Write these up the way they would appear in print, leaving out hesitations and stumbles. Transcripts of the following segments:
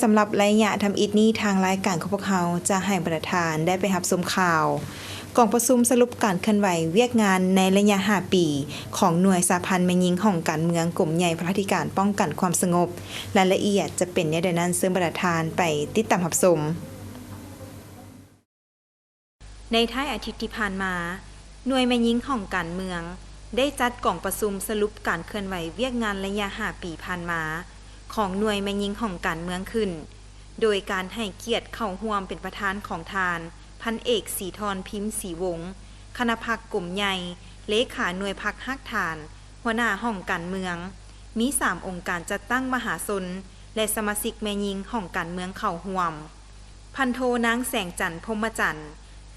สำหรับระยะทำอิฐนี้ทางรายการของพวกเราจะให้ประธานได้ไปรับชมข่าวกองประชุมสรุปการเคลื่อนไหวเวียกงานในระยะ5ปีของหน่วยสหพันธ์แม่หญิงของการเมืองกลุ่มใหญ่พระราชการป้องกันความสงบรายละเอียดจะเป็นอย่างใดนั้นซึ่งประธานไปติดตามรับชมในท้ายอาทิตย์ที่ผ่านมาหน่วยแม่หญิงของการเมืองได้จัดกองประชุมสรุปการเคลื่อนไหวเวียกงานระยะ5ปีผ่านมาของหน่วยแม่หญิงของการเมืองขึ้นโดยการให้เกียรติเข้าร่วมเป็นประธานของทานพันเอกศรีธรพิมพ์ศรีวงศ์คณะพรรคกลุ่มใหญ่เลขาหน่วยพรรคฮักฐานหัวหน้าห้องการเมืองมี3องค์การจัดตั้งมหาชนและสมาชิกแม่หญิงของการเมืองเข้าร่วมพันโทนางแสงจันทร์พรหมจันทร์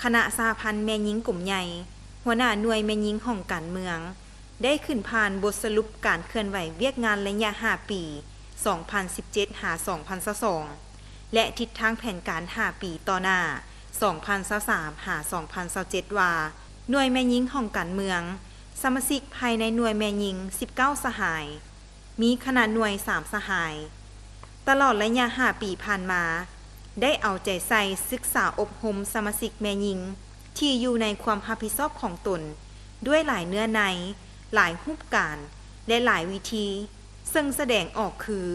คณะสหพันธ์แม่หญิงกลุ่มใหญ่หัวหน้าหน่วยแม่หญิงของการเมืองได้ขึ้นผ่านบทสรุปการเคลื่อนไหวเวียกงานระยะ5ปี2017 2022และทิศทางแผนการ5ปีต่อหน้า2023 2027ว่าหน่วยแม่หญิงของการเมืองสมาชิกภายในหน่วยแม่หญิง19สหายมีคณะหน่วย3สหายตลอดระยะ5ปีผ่านมาได้เอาใจใส่ศึกษาอบรมสมาชิกแม่หญิงที่อยู่ในความรับผิดชอบของตนด้วยหลายเนื้อในหลายรูปการและหลายวิธีซึ่งแสดงออกคือ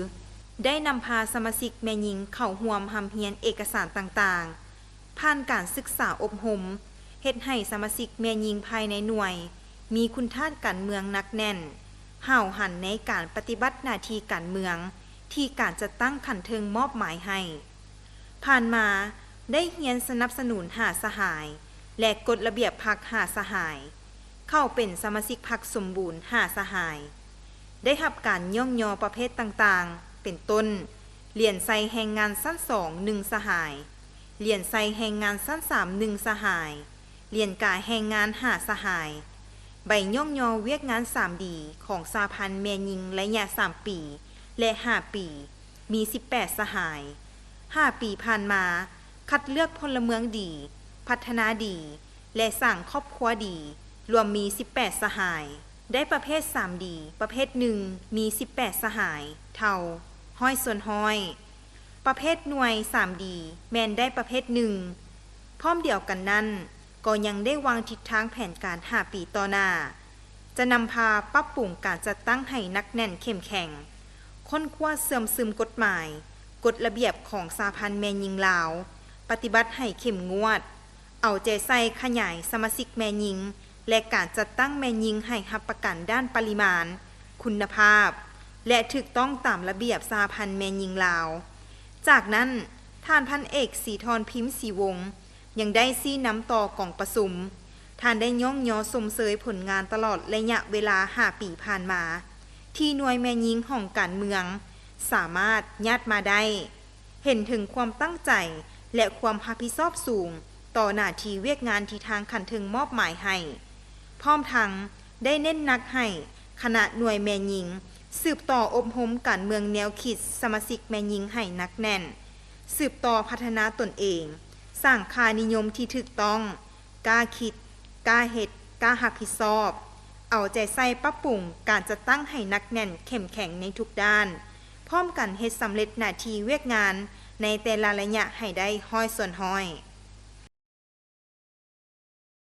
ได้นำพาสมาชิกแม่หญิงเข้าร่วมรำเรียนเอกสารต่างๆผ่านการศึกษาอบรมเฮ็ดให้สมาชิกแม่หญิงภายในหน่วยมีคุณธาตุการเมืองหนักแน่นห้าวหันในการปฏิบัติหน้าที่การเมืองที่การจัดตั้งขันเทิงมอบหมายให้ผ่านมาได้เรียนสนับสนุน5สหายและกฎระเบียบพรรค5สหายเข้าเป็นสมาชิกพรรคสมบูรณ์5สหายได้รับการย่องยอประเภทต่างๆเป็นต้นเรียนใส่แรงงานชั้น2 1สหายเรียนใส่แรงงานชั้น3 1สหายเรียนกายแรงงาน5สหายใบย่องยอเวียกงาน 3D ของสหพันธ์แม่หญิงระยะ3ปีและ5ปีมี18สหาย5ปีผ่านมาคัดเลือกพลเมืองดีพัฒนาดีและสร้างครอบครัวดีรวมมี18สหายได้ประเภท 3D ประเภท1มี18สหายเท่าห้อยส่วนห้อยประเภทหน่วย 3D แม่นได้ประเภท1พร้อมเดียวกันนั้นก็ยังได้วางทิศทางแผนการ5ปีต่อหน้าจะนำพาปรับปรุงการจัดตั้งให้นักแน่นเข้มแข็งค้นคว้าเสื่อมซึมกฎหมายกฎระเบียบของสหพันธ์แม่หญิงลาวปฏิบัติให้เข้มงวดเอาใจใส่ขยายสมาชิกแม่หญิงและการจัดตั้งแม่หญิงให้รับประกันด้านปริมาณคุณภาพและถูกต้องตามระเบียบสหพันธ์แม่หญิงลาวจากนั้นท่านพันเอกศรีธรพิมพ์ศรีวงศ์ยังได้ซี้นำต่อกองประชุมท่านได้ย่องยอสมเสยผลงานตลอดระยะเวลา5ปีผ่านมาที่หน่วยแม่หญิงของการเมืองสามารถญาติมาได้เห็นถึงความตั้งใจและความรับผิดชอบสูงต่อหน้าที่เวียกงานที่ทางขันถึงมอบหมายให้พร้อมทั้งได้เน้นหนักให้คณะหน่วยแม่หญิงสืบต่ออบรมการเมืองแนวคิดสมาชิกแม่หญิงให้หนักแน่นสืบต่อพัฒนาตนเองสร้างค่านิยมที่ถูกต้องกล้าคิดกล้าเฮ็ดกล้ารับผิดชอบเอาใจใส่ปรับปรุงการจัดตั้งให้หนักแน่นเข้มแข็งในทุกด้านพร้อมกันเฮ็ดสำเร็จหน้าที่เวียกงานในแต่ละระยะให้ได้ห้อยส่วนห้อย